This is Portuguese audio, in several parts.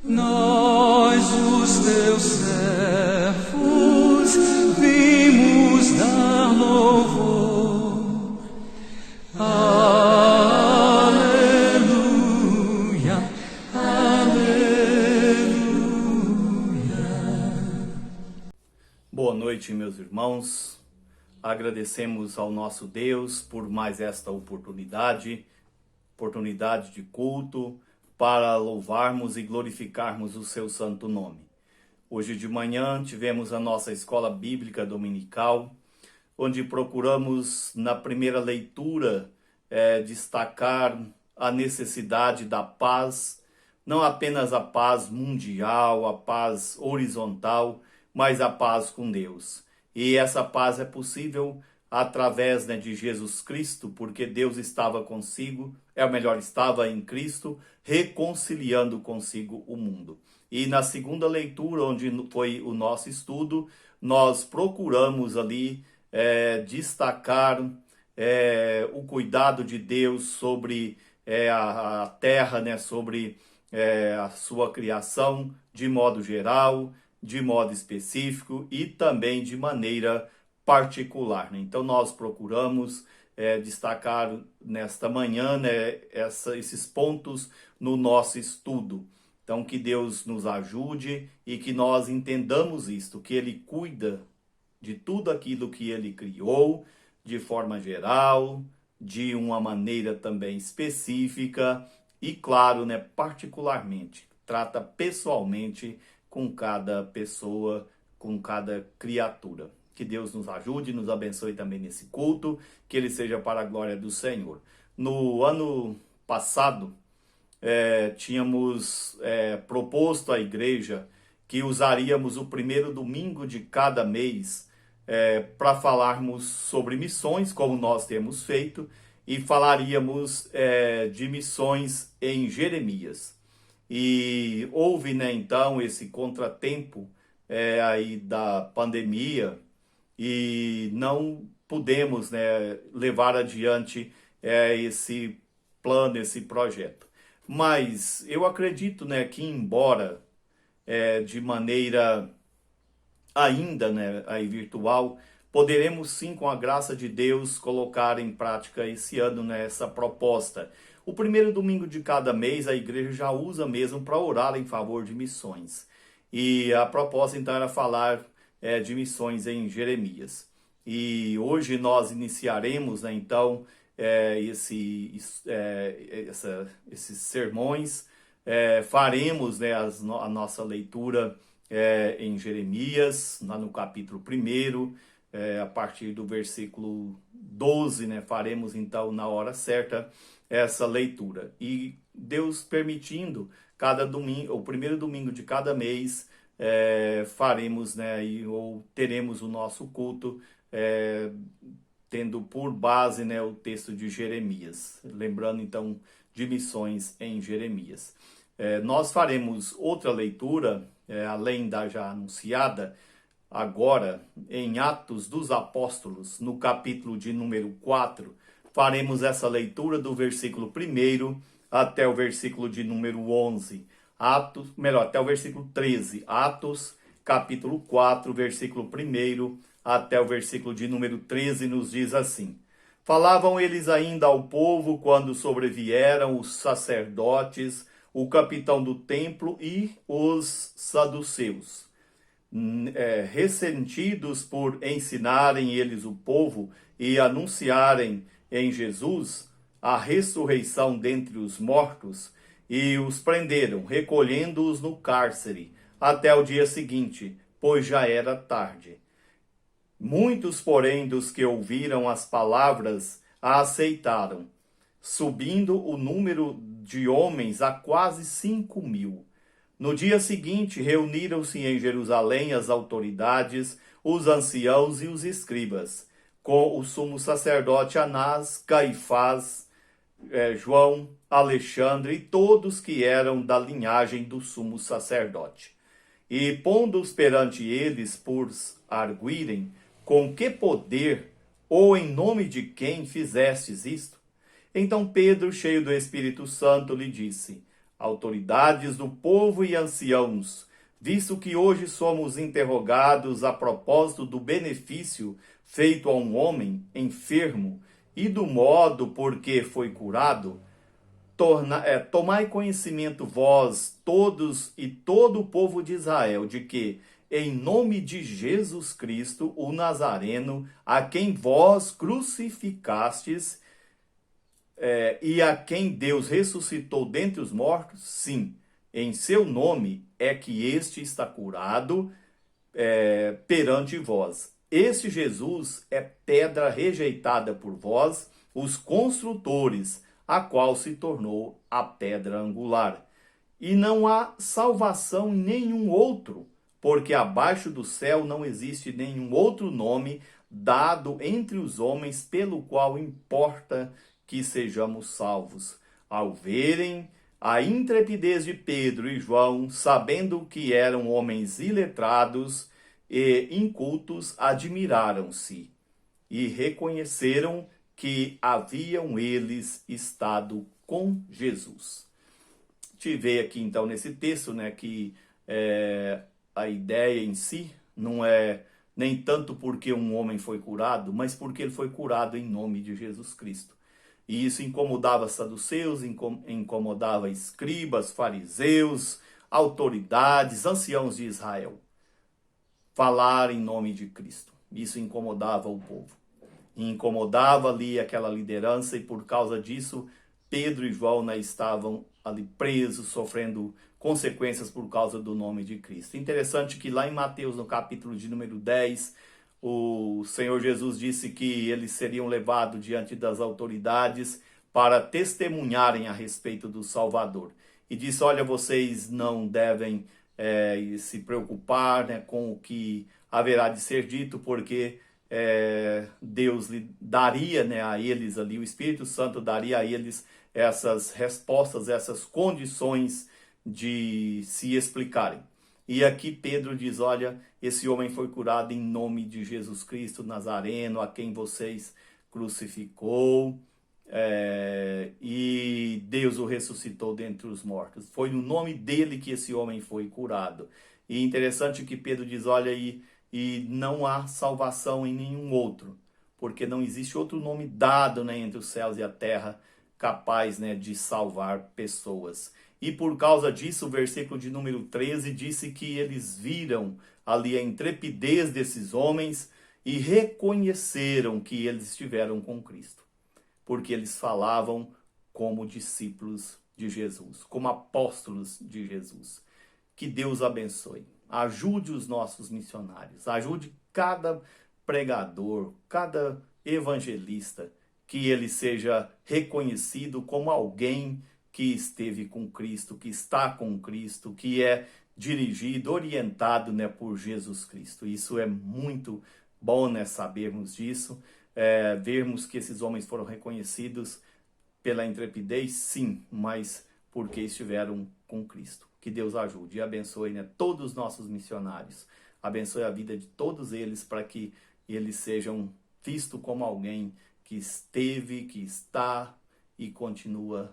Nós, os teus servos, vimos dar louvor. Aleluia, aleluia. Boa noite, meus irmãos. Agradecemos ao nosso Deus por mais esta oportunidade de culto, para louvarmos e glorificarmos o seu santo nome. Hoje de manhã tivemos a nossa escola bíblica dominical, onde procuramos na primeira leitura destacar a necessidade da paz, não apenas a paz mundial, a paz horizontal, mas a paz com Deus. E essa paz é possível através de Jesus Cristo, porque Deus estava consigo, estava em Cristo, reconciliando consigo o mundo. E na segunda leitura, onde foi o nosso estudo, nós procuramos ali destacar o cuidado de Deus sobre a terra, sobre a sua criação de modo geral, de modo específico e também de maneira particular. Então nós procuramos destacar nesta manhã esses pontos no nosso estudo. Então que Deus nos ajude e que nós entendamos isto, que Ele cuida de tudo aquilo que Ele criou de forma geral, de uma maneira também específica e claro, particularmente, trata pessoalmente com cada pessoa, com cada criatura. Que Deus nos ajude e nos abençoe também nesse culto, que ele seja para a glória do Senhor. No ano passado, tínhamos proposto à igreja que usaríamos o primeiro domingo de cada mês para falarmos sobre missões, como nós temos feito, e falaríamos de missões em Jeremias. E houve, então, esse contratempo aí da pandemia, e não pudemos levar adiante esse plano, esse projeto. Mas eu acredito que embora de maneira ainda aí virtual, poderemos sim, com a graça de Deus, colocar em prática esse ano essa proposta. O primeiro domingo de cada mês a igreja já usa mesmo para orar em favor de missões. E a proposta então era falar de missões em Jeremias. E hoje nós iniciaremos então esses sermões, faremos a nossa leitura em Jeremias, lá no capítulo 1, a partir do versículo 12, faremos então na hora certa essa leitura. E Deus permitindo, cada domingo, o primeiro domingo de cada mês, faremos, ou teremos o nosso culto, tendo por base o texto de Jeremias, lembrando então de missões em Jeremias. Nós faremos outra leitura, além da já anunciada, agora em Atos dos Apóstolos, no capítulo de número 4, faremos essa leitura do versículo 1 até o versículo de número 11. Até o versículo 13, Atos, capítulo 4, versículo 1 até o versículo de número 13, nos diz assim: Falavam eles ainda ao povo quando sobrevieram os sacerdotes, o capitão do templo e os saduceus. Ressentidos por ensinarem eles o povo e anunciarem em Jesus a ressurreição dentre os mortos, e os prenderam, recolhendo-os no cárcere, até o dia seguinte, pois já era tarde. Muitos, porém, dos que ouviram as palavras, a aceitaram, subindo o número de homens a quase 5.000. No dia seguinte, reuniram-se em Jerusalém as autoridades, os anciãos e os escribas, com o sumo sacerdote Anás, Caifás, João, Alexandre e todos que eram da linhagem do sumo sacerdote. E pondo-os perante eles por arguirem, com que poder ou em nome de quem fizestes isto? Então Pedro, cheio do Espírito Santo, lhe disse: autoridades do povo e anciãos, visto que hoje somos interrogados a propósito do benefício feito a um homem enfermo e do modo por que foi curado, tomai conhecimento vós todos e todo o povo de Israel, de que, em nome de Jesus Cristo, o Nazareno, a quem vós crucificastes, e a quem Deus ressuscitou dentre os mortos, sim, em seu nome é que este está curado perante vós. Este Jesus é pedra rejeitada por vós, os construtores, a qual se tornou a pedra angular. E não há salvação em nenhum outro, porque abaixo do céu não existe nenhum outro nome dado entre os homens pelo qual importa que sejamos salvos. Ao verem a intrepidez de Pedro e João, sabendo que eram homens iletrados e incultos, admiraram-se e reconheceram que haviam eles estado com Jesus. Tive aqui então nesse texto, né, que a ideia em si não é nem tanto porque um homem foi curado, mas porque ele foi curado em nome de Jesus Cristo. E isso incomodava saduceus, incomodava escribas, fariseus, autoridades, anciãos de Israel. Falar em nome de Cristo. Isso incomodava o povo. E incomodava ali aquela liderança, e por causa disso, Pedro e João, né, estavam ali presos, sofrendo consequências por causa do nome de Cristo. Interessante que lá em Mateus, no capítulo de número 10, o Senhor Jesus disse que eles seriam levados diante das autoridades para testemunharem a respeito do Salvador. E disse, olha, vocês não devem se preocupar, né, com o que haverá de ser dito, porque Deus lhe daria, né, a eles ali, o Espírito Santo daria a eles essas respostas, essas condições de se explicarem. E aqui Pedro diz, olha, esse homem foi curado em nome de Jesus Cristo Nazareno, a quem vocês crucificou, e Deus o ressuscitou dentre os mortos. Foi no nome dele que esse homem foi curado. E interessante que Pedro diz, olha, e não há salvação em nenhum outro, porque não existe outro nome dado, né, entre os céus e a terra capaz, né, de salvar pessoas. E por causa disso, o versículo de número 13 disse que eles viram ali a intrepidez desses homens e reconheceram que eles estiveram com Cristo, porque eles falavam como discípulos de Jesus, como apóstolos de Jesus. Que Deus abençoe. Ajude os nossos missionários, ajude cada pregador, cada evangelista, que ele seja reconhecido como alguém que esteve com Cristo, que está com Cristo, que é dirigido, orientado, né, por Jesus Cristo. Isso é muito bom, né, sabermos disso, vermos que esses homens foram reconhecidos pela intrepidez, sim, mas porque estiveram com Cristo. Que Deus ajude e abençoe, né, todos os nossos missionários. Abençoe a vida de todos eles para que eles sejam vistos como alguém que esteve, que está e continua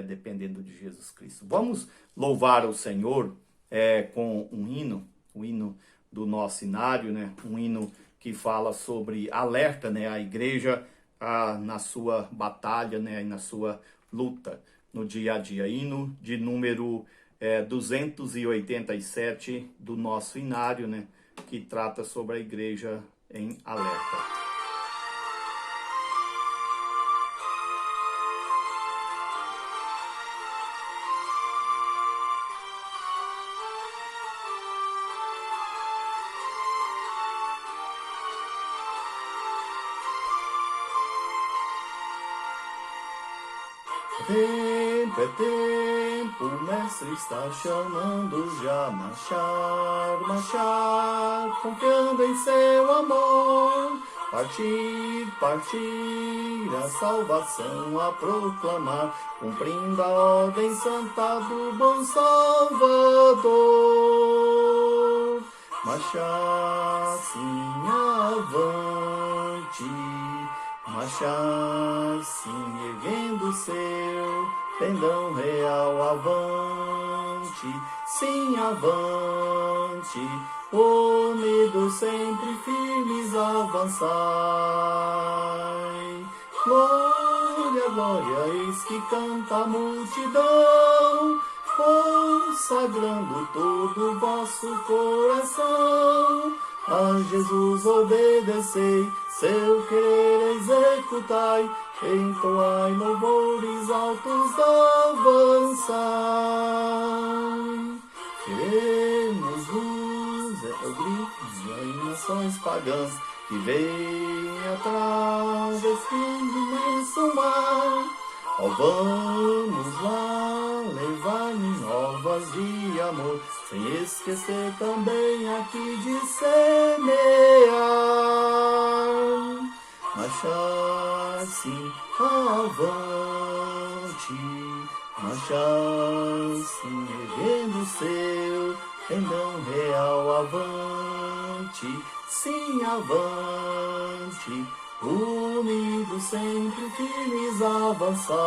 dependendo de Jesus Cristo. Vamos louvar o Senhor com um hino, o hino do nosso cenário, né? Um hino que fala sobre alerta, né, a igreja na sua batalha, né, e na sua luta no dia a dia. Hino de número 287 do nosso inário, né, que trata sobre a igreja em alerta. Tempo, o mestre está chamando já, marchar, confiando em seu amor, partir, a salvação a proclamar, cumprindo a ordem santa do bom Salvador, marchar sim avante, marchar sim, erguendo seu pendão real avante, sim avante, unidos sempre firmes avançai. Glória, glória, eis que canta a multidão, consagrando todo o vosso coração. A Jesus obedecei, seu querer executai, entoai louvores altos avançai. Queremos luz, é o grito das nações pagãs, que vem atrás desse imenso mar. Ó, vamos lá, levar-me novas de amor, sem esquecer também aqui de semear. Marchar sim, avante, marchar sim, erguendo seu pendão real avante, sim avante, unidos sempre firmes avançai.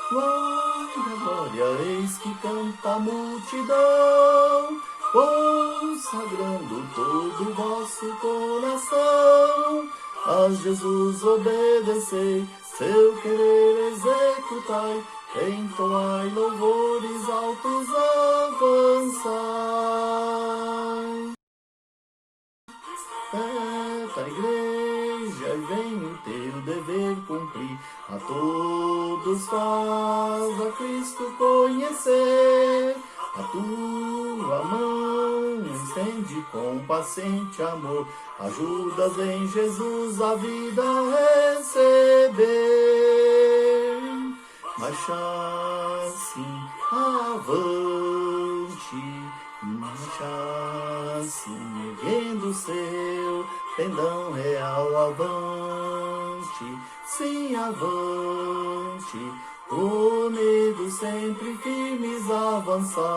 Glória, glória, eis que canta a multidão, consagrando todo o vosso coração. A Jesus obedecei, seu querer executai, entoai louvores altos avançai. A igreja e vem o teu dever cumprir, a todos faz a Cristo conhecer. A tua mão estende com paciente amor, ajudas em Jesus a vida receber. Marchar sim, avante, marchar sim, erguendo o seu pendão real avante, sim avante, unidos sempre firmes avançai.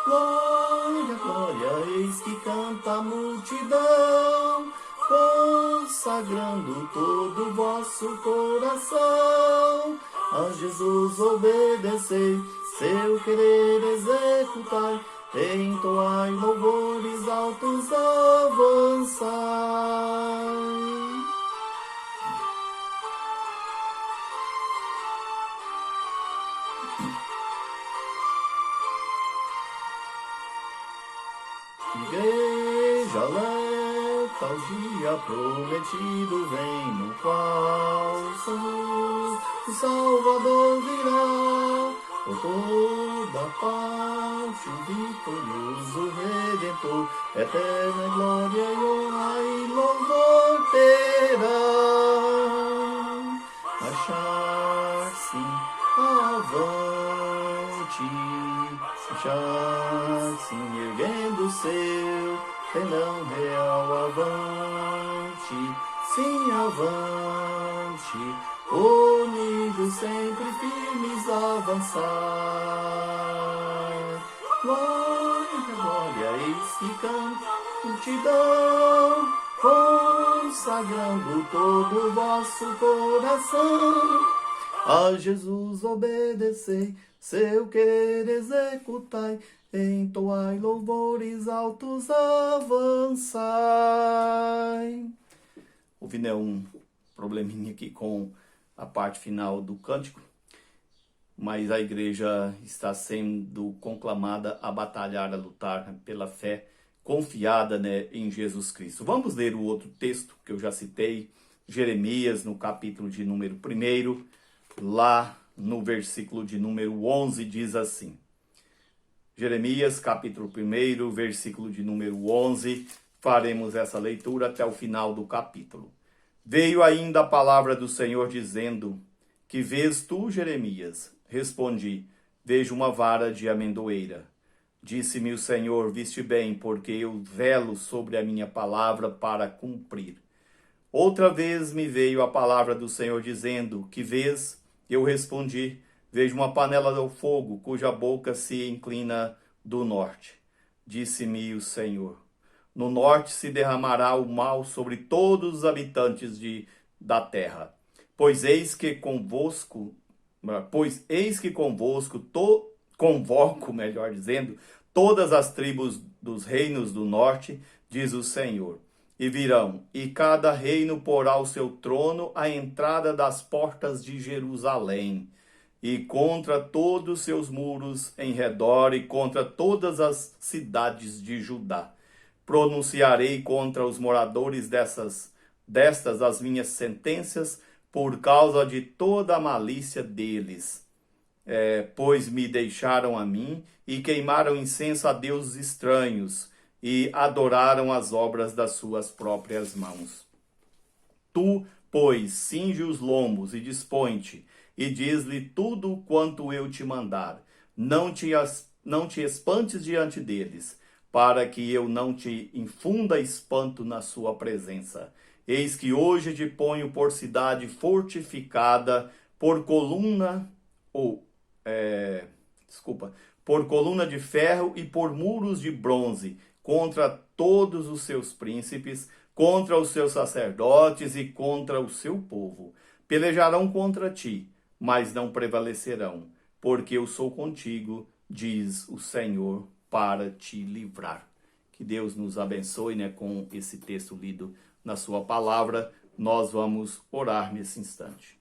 Glória, glória, eis que canta a multidão, consagrando todo o vosso coração. A Jesus obedecei, seu querer executai, entoai louvores altos avançai. Igreja alerta ao dia prometido vem, no qual Jesus, o Salvador virá, por toda parte o vitorioso Redentor, eterna glória e honra e louvor terá. Marchar sim, avante, marchar sim, erguendo o seu pendão real avante, sim avante, unidos sempre firmes avançar. Glória, glória, eis que canta a multidão, consagrando todo o vosso coração. A Jesus obedecei, seu querer executai, entoai louvores altos avançai. Houve, né, um probleminha aqui com a parte final do cântico, mas a igreja está sendo conclamada a batalhar, a lutar pela fé confiada, né, em Jesus Cristo. Vamos ler o outro texto que eu já citei, Jeremias, no capítulo de número 1, lá no versículo de número 11, diz assim. Jeremias, capítulo 1, versículo de número 11, faremos essa leitura até o final do capítulo. Veio ainda a palavra do Senhor dizendo, que vês tu, Jeremias? Respondi, vejo uma vara de amendoeira. Disse-me o Senhor, viste bem, porque eu velo sobre a minha palavra para cumprir. Outra vez me veio a palavra do Senhor dizendo, que vês? Eu respondi, vejo uma panela ao fogo, cuja boca se inclina do norte. Disse-me o Senhor, no norte se derramará o mal sobre todos os habitantes da terra, Pois eis que convosco, convoco, melhor dizendo, todas as tribos dos reinos do norte, diz o Senhor. E virão, e cada reino porá o seu trono à entrada das portas de Jerusalém, e contra todos os seus muros em redor, e contra todas as cidades de Judá. Pronunciarei contra os moradores destas as minhas sentenças, por causa de toda a malícia deles. Pois me deixaram a mim e queimaram incenso a deuses estranhos e adoraram as obras das suas próprias mãos. Tu, pois, cinge os lombos e dispõe-te, e diz-lhe tudo quanto eu te mandar. Não te espantes diante deles, para que eu não te infunda espanto na sua presença. Eis que hoje te ponho por cidade fortificada, por coluna por coluna de ferro e por muros de bronze, contra todos os seus príncipes, contra os seus sacerdotes e contra o seu povo. Pelejarão contra ti, mas não prevalecerão, porque eu sou contigo, diz o Senhor, para te livrar. Que Deus nos abençoe, com esse texto lido na sua palavra. Nós vamos orar nesse instante.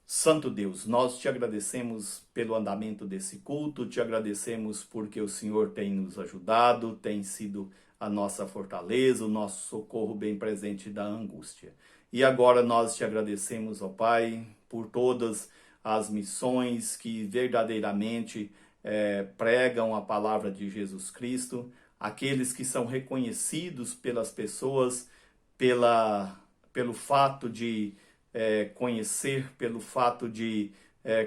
Santo Deus, nós te agradecemos pelo andamento desse culto, te agradecemos porque o Senhor tem nos ajudado, tem sido a nossa fortaleza, o nosso socorro bem presente da angústia. E agora nós te agradecemos, ó Pai, por todas as missões que verdadeiramente pregam a palavra de Jesus Cristo, aqueles que são reconhecidos pelas pessoas pelo fato de conhecer, pelo fato de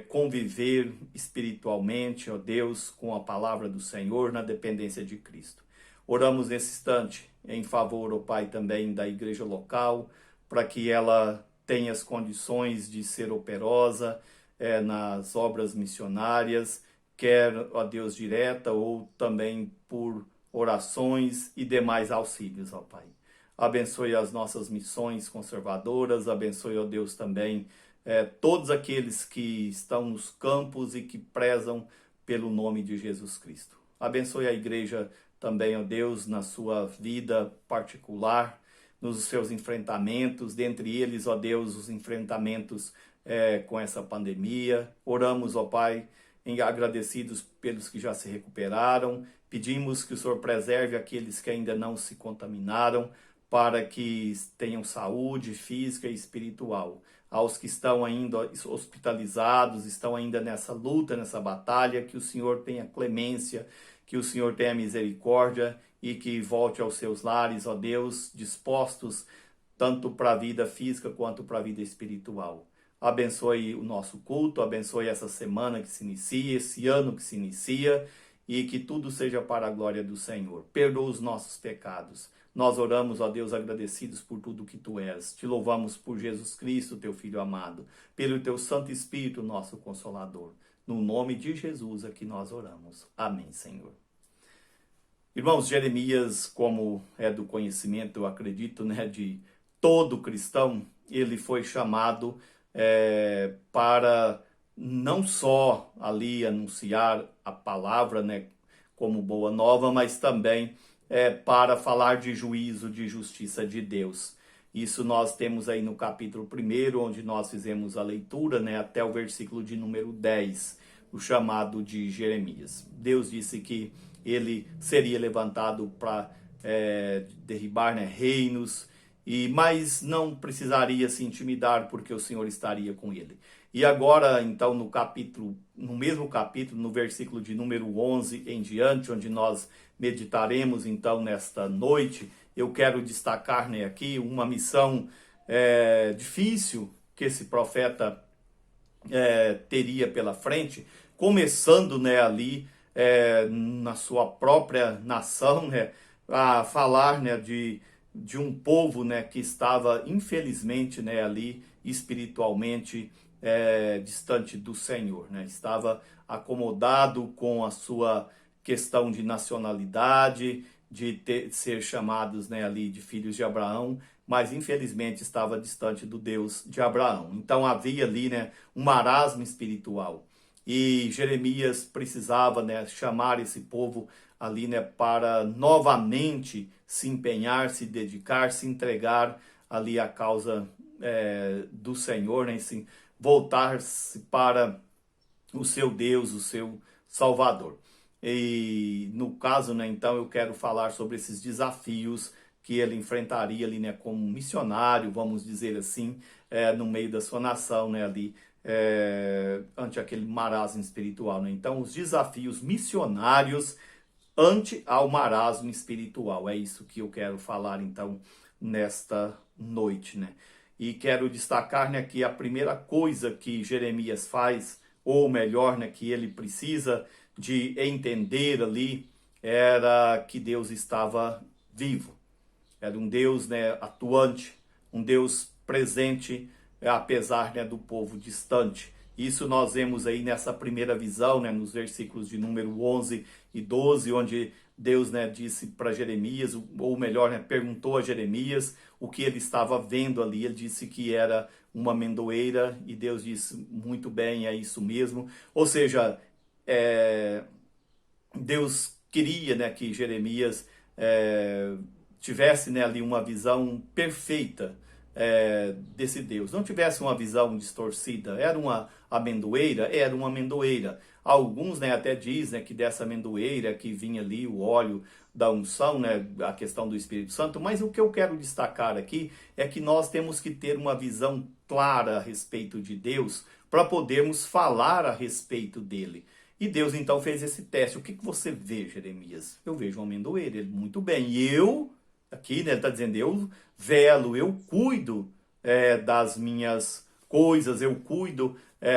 conviver espiritualmente, ó Deus, com a palavra do Senhor na dependência de Cristo. Oramos nesse instante em favor, ó Pai, também da igreja local, para que ela tenha as condições de ser operosa nas obras missionárias, quer, ó Deus, direta ou também por orações e demais auxílios, ó Pai. Abençoe as nossas missões conservadoras, abençoe, ó Deus, também todos aqueles que estão nos campos e que prezam pelo nome de Jesus Cristo. Abençoe a igreja também, ó Deus, na sua vida particular, nos seus enfrentamentos, dentre eles, ó Deus, os enfrentamentos com essa pandemia. Oramos, ó Pai, agradecidos pelos que já se recuperaram, pedimos que o Senhor preserve aqueles que ainda não se contaminaram, para que tenham saúde física e espiritual. Aos que estão ainda hospitalizados, estão ainda nessa luta, nessa batalha, que o Senhor tenha clemência, que o Senhor tenha misericórdia e que volte aos seus lares, ó Deus, dispostos tanto para a vida física quanto para a vida espiritual. Abençoe o nosso culto, abençoe essa semana que se inicia, esse ano que se inicia, e que tudo seja para a glória do Senhor. Perdoa os nossos pecados. Nós oramos, ó Deus, agradecidos por tudo que Tu és. Te louvamos por Jesus Cristo, Teu Filho amado, pelo Teu Santo Espírito, nosso Consolador. No nome de Jesus é que nós oramos. Amém, Senhor. Irmãos, Jeremias, como é do conhecimento, eu acredito, de todo cristão, ele foi chamado para não só ali anunciar a palavra, como boa nova, mas também para falar de juízo, de justiça de Deus. Isso nós temos aí no capítulo 1, onde nós fizemos a leitura, até o versículo de número 10, o chamado de Jeremias. Deus disse que ele seria levantado para derribar reinos, mas não precisaria se intimidar, porque o Senhor estaria com ele. E agora, então, no mesmo capítulo, no versículo de número 11 em diante, onde nós meditaremos, então, nesta noite, eu quero destacar aqui uma missão difícil que esse profeta teria pela frente, começando ali na sua própria nação, a falar de um povo que estava, infelizmente, ali espiritualmente distante do Senhor, estava acomodado com a sua questão de nacionalidade, de ser chamados ali de filhos de Abraão, mas infelizmente estava distante do Deus de Abraão. Então havia ali, né, um marasmo espiritual. E Jeremias precisava, né, chamar esse povo ali, né, para novamente se empenhar, se dedicar, se entregar ali à causa do Senhor, né, se voltar-se para o seu Deus, o seu Salvador. E no caso, né, então eu quero falar sobre esses desafios que ele enfrentaria ali, né, como missionário, vamos dizer assim, no meio da sua nação, né, ali, ante aquele marasmo espiritual, né? Então, os desafios missionários ante ao marasmo espiritual. É isso que eu quero falar, então, nesta noite, né? E quero destacar, né, que a primeira coisa que Jeremias faz, ou melhor, né, que ele precisa de entender ali, era que Deus estava vivo. Era um Deus, né, atuante, um Deus presente, apesar, né, do povo distante. Isso nós vemos aí nessa primeira visão, né, nos versículos de número 11 e 12, onde Deus, né, disse para Jeremias, ou melhor, né, perguntou a Jeremias o que ele estava vendo ali. Ele disse que era uma amendoeira e Deus disse, muito bem, é isso mesmo. Ou seja, Deus queria, né, que Jeremias tivesse, né, ali uma visão perfeita desse Deus. Não tivesse uma visão distorcida. Era uma amendoeira? Era uma amendoeira. Alguns, né, até dizem, né, que dessa amendoeira que vinha ali o óleo da unção, né, a questão do Espírito Santo, mas o que eu quero destacar aqui é que nós temos que ter uma visão clara a respeito de Deus para podermos falar a respeito dele. E Deus então fez esse teste. O que você vê, Jeremias? Eu vejo uma amendoeira. Ele, muito bem. E eu, aqui, né, ele está dizendo, eu velo, eu cuido das minhas coisas, eu cuido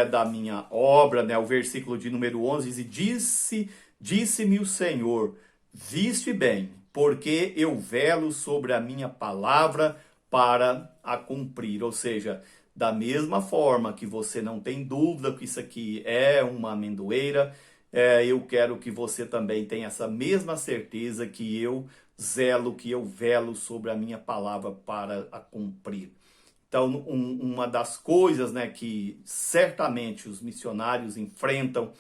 da minha obra, né? O versículo de número 11 diz, disse-me o Senhor, viste bem, porque eu velo sobre a minha palavra para a cumprir. Ou seja, da mesma forma que você não tem dúvida que isso aqui é uma amendoeira, eu quero que você também tenha essa mesma certeza que eu zelo, que eu velo sobre a minha palavra para a cumprir. Então, uma das coisas, né, que certamente os missionários enfrentam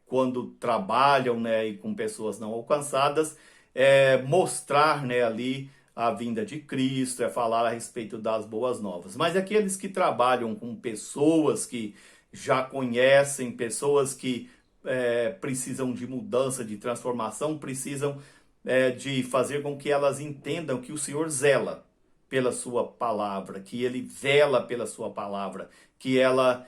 quando trabalham, né, e com pessoas não alcançadas, é mostrar, né, ali a vinda de Cristo, é falar a respeito das boas novas. Mas aqueles que trabalham com pessoas que já conhecem, pessoas que precisam de mudança, de transformação, precisam de fazer com que elas entendam que o Senhor zela pela sua palavra, que ele vela pela sua palavra, que ela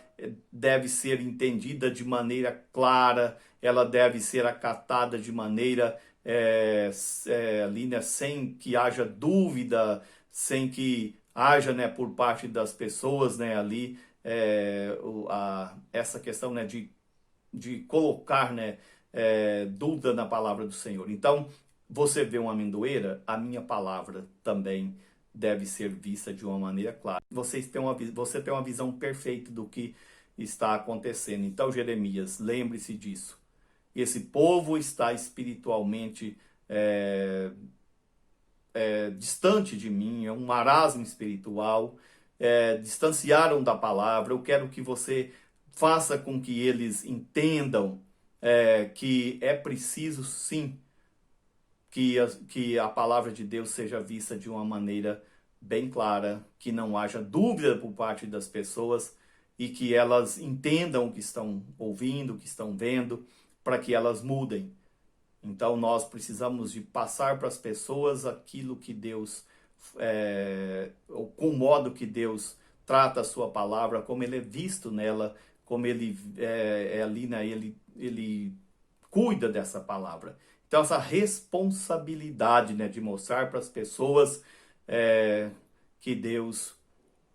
deve ser entendida de maneira clara, ela deve ser acatada de maneira ali, né, sem que haja dúvida, sem que haja, né, por parte das pessoas, né, ali essa questão, né, de colocar, né, dúvida na palavra do Senhor. Então, você vê uma amendoeira, a minha palavra também deve ser vista de uma maneira clara. Você tem uma visão perfeita do que está acontecendo. Então, Jeremias, lembre-se disso. Esse povo está espiritualmente distante de mim, é um marasmo espiritual, distanciaram da palavra. Eu quero que você faça com que eles entendam que é preciso, sim, que a palavra de Deus seja vista de uma maneira bem clara, que não haja dúvida por parte das pessoas e que elas entendam o que estão ouvindo, o que estão vendo, para que elas mudem. Então nós precisamos de passar para as pessoas aquilo que Deus, com o modo que Deus trata a sua palavra, como ele é visto nela, como ele ali, né, ele cuida dessa palavra. Então essa responsabilidade, né, de mostrar para as pessoas que Deus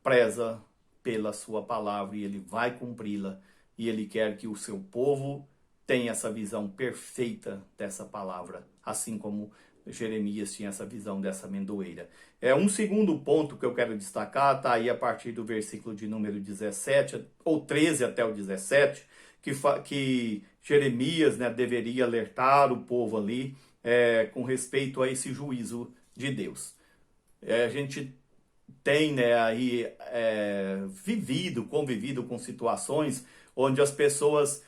preza pela sua palavra e ele vai cumpri-la, e ele quer que o seu povo tenha essa visão perfeita dessa palavra, assim como Jeremias tinha essa visão dessa amendoeira. Um segundo ponto que eu quero destacar está aí a partir do versículo de número 17, ou 13 até o 17, que Jeremias, né, deveria alertar o povo ali com respeito a esse juízo de Deus. A gente tem, né, aí convivido com situações onde as pessoas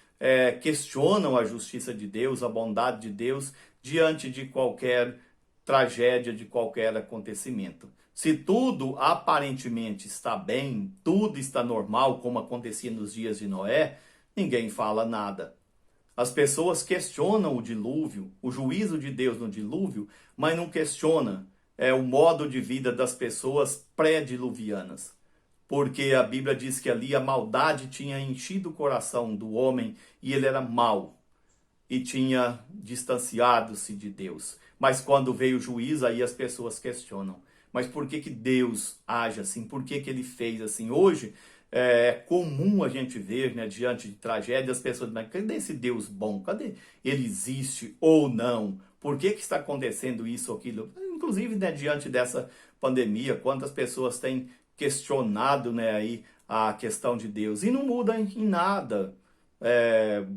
questionam a justiça de Deus, a bondade de Deus, diante de qualquer tragédia, de qualquer acontecimento. Se tudo aparentemente está bem, tudo está normal, como acontecia nos dias de Noé, ninguém fala nada. As pessoas questionam o dilúvio, o juízo de Deus no dilúvio, mas não questionam o modo de vida das pessoas pré-diluvianas. Porque a Bíblia diz que ali a maldade tinha enchido o coração do homem e ele era mau e tinha distanciado-se de Deus. Mas quando veio o juízo, aí as pessoas questionam. Mas por que Deus age assim? Por que ele fez assim? Hoje é comum a gente ver, né, diante de tragédias, as pessoas dizem, cadê esse Deus bom? Cadê? Ele existe ou não? Por que está acontecendo isso ou aquilo? Inclusive, né, diante dessa pandemia, quantas pessoas têm questionado, né, aí a questão de Deus e não muda em nada.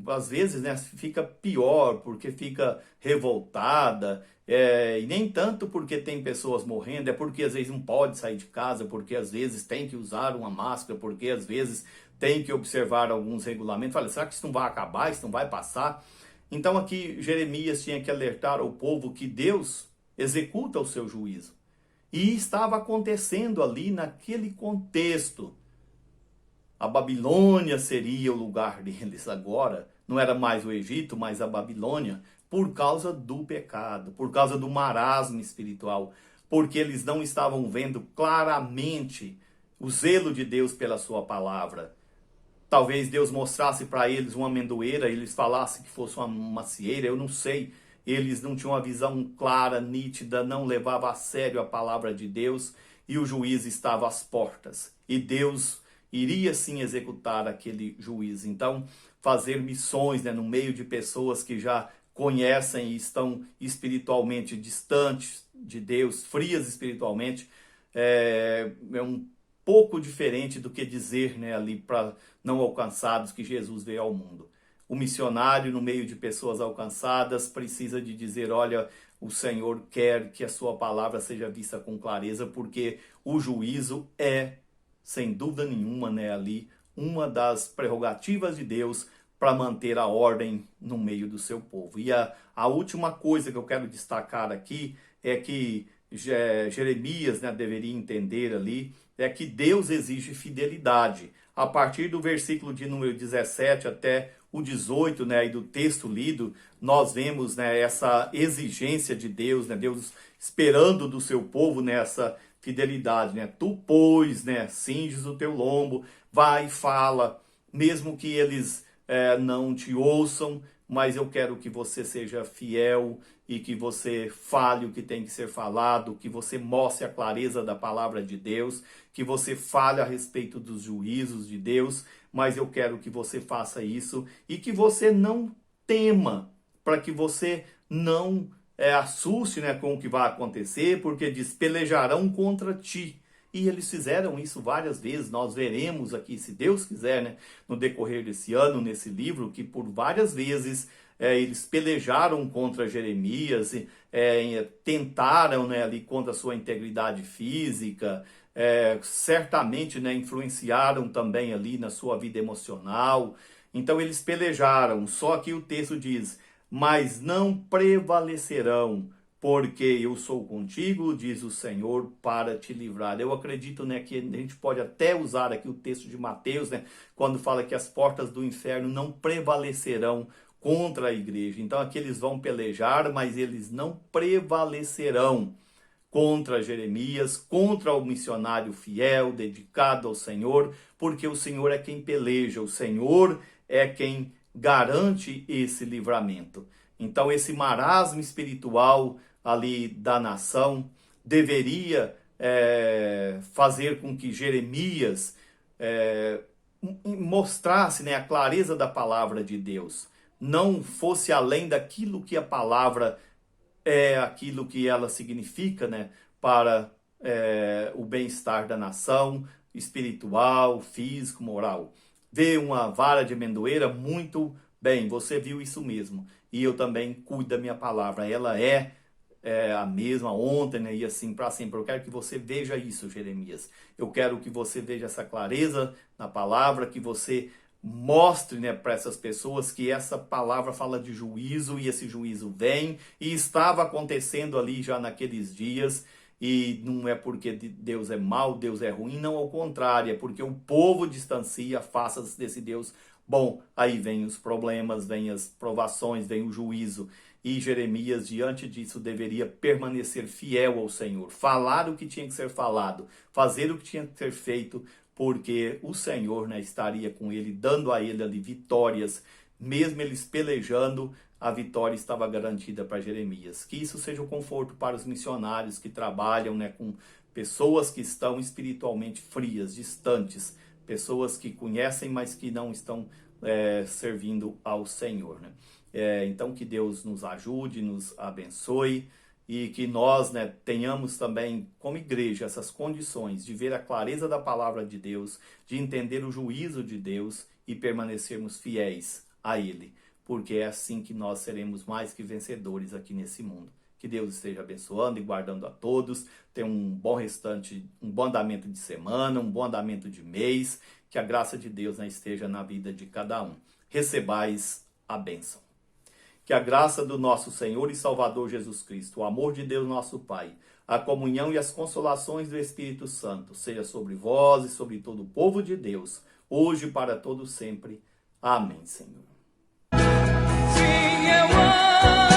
Às vezes, né, fica pior porque fica revoltada, e nem tanto porque tem pessoas morrendo, é porque às vezes não pode sair de casa, porque às vezes tem que usar uma máscara, porque às vezes tem que observar alguns regulamentos. Fala, será que isso não vai acabar, isso não vai passar? Então aqui Jeremias tinha que alertar ao povo que Deus executa o seu juízo. E estava acontecendo ali naquele contexto. A Babilônia seria o lugar deles agora, não era mais o Egito, mas a Babilônia, por causa do pecado, por causa do marasmo espiritual, porque eles não estavam vendo claramente o zelo de Deus pela sua palavra. Talvez Deus mostrasse para eles uma amendoeira, eles falassem que fosse uma macieira, eu não sei. Eles não tinham uma visão clara, nítida, não levavam a sério a palavra de Deus e o juízo estava às portas. E Deus iria sim executar aquele juízo. Então, fazer missões, né, no meio de pessoas que já conhecem e estão espiritualmente distantes de Deus, frias espiritualmente, é um pouco diferente do que dizer, né, ali para não alcançados que Jesus veio ao mundo. O missionário no meio de pessoas alcançadas precisa de dizer, olha, o Senhor quer que a sua palavra seja vista com clareza, porque o juízo é, sem dúvida nenhuma, né, ali uma das prerrogativas de Deus para manter a ordem no meio do seu povo. E a última coisa que eu quero destacar aqui é que Jeremias, né, deveria entender ali, é que Deus exige fidelidade. A partir do versículo de número 17 até o 18, né, e do texto lido, nós vemos, né, essa exigência de Deus, né, Deus esperando do seu povo nessa fidelidade, né? Tu, pois, né, cinges o teu lombo, vai e fala, mesmo que eles não te ouçam, mas eu quero que você seja fiel e que você fale o que tem que ser falado, que você mostre a clareza da palavra de Deus, que você fale a respeito dos juízos de Deus, mas eu quero que você faça isso e que você não tema, para que você não assuste, né, com o que vai acontecer, porque diz, pelejarão contra ti. E eles fizeram isso várias vezes, nós veremos aqui, se Deus quiser, né, no decorrer desse ano, nesse livro, que por várias vezes eles pelejaram contra Jeremias, tentaram, né, ali contra a sua integridade física, certamente, né, influenciaram também ali na sua vida emocional. Então eles pelejaram, só que o texto diz, mas não prevalecerão, porque eu sou contigo, diz o Senhor, para te livrar. Eu acredito, né, que a gente pode até usar aqui o texto de Mateus, né, quando fala que as portas do inferno não prevalecerão contra a igreja. Então aqui eles vão pelejar, mas eles não prevalecerão contra Jeremias, contra o missionário fiel, dedicado ao Senhor, porque o Senhor é quem peleja, o Senhor é quem garante esse livramento. Então esse marasmo espiritual ali da nação deveria fazer com que Jeremias mostrasse, né, a clareza da palavra de Deus, não fosse além daquilo que a palavra aquilo que ela significa, né, para o bem-estar da nação, espiritual, físico, moral. Vê uma vara de amendoeira, muito bem, você viu isso mesmo. E eu também cuido da minha palavra. Ela é a mesma ontem, né, e assim para sempre. Eu quero que você veja isso, Jeremias. Eu quero que você veja essa clareza na palavra, que você mostre, né, para essas pessoas que essa palavra fala de juízo e esse juízo vem e estava acontecendo ali já naqueles dias. E não é porque Deus é mau, Deus é ruim, não, ao contrário, é porque o povo distancia, afasta-se desse Deus bom. Aí vem os problemas, vem as provações, vem o juízo. E Jeremias, diante disso, deveria permanecer fiel ao Senhor, falar o que tinha que ser falado, fazer o que tinha que ser feito, porque o Senhor, né, estaria com ele, dando a ele ali vitórias, mesmo eles pelejando, a vitória estava garantida para Jeremias. Que isso seja um conforto para os missionários que trabalham, né, com pessoas que estão espiritualmente frias, distantes, pessoas que conhecem, mas que não estão servindo ao Senhor, né? Então que Deus nos ajude, nos abençoe e que nós, né, tenhamos também como igreja essas condições de ver a clareza da palavra de Deus, de entender o juízo de Deus e permanecermos fiéis a Ele, porque é assim que nós seremos mais que vencedores aqui nesse mundo. Que Deus esteja abençoando e guardando a todos. Tenham um bom restante, um bom andamento de semana, um bom andamento de mês. Que a graça de Deus, né, esteja na vida de cada um. Recebais a bênção. Que a graça do nosso Senhor e Salvador Jesus Cristo, o amor de Deus nosso Pai, a comunhão e as consolações do Espírito Santo, seja sobre vós e sobre todo o povo de Deus, hoje e para todo sempre. Amém, Senhor. Sim, eu amo.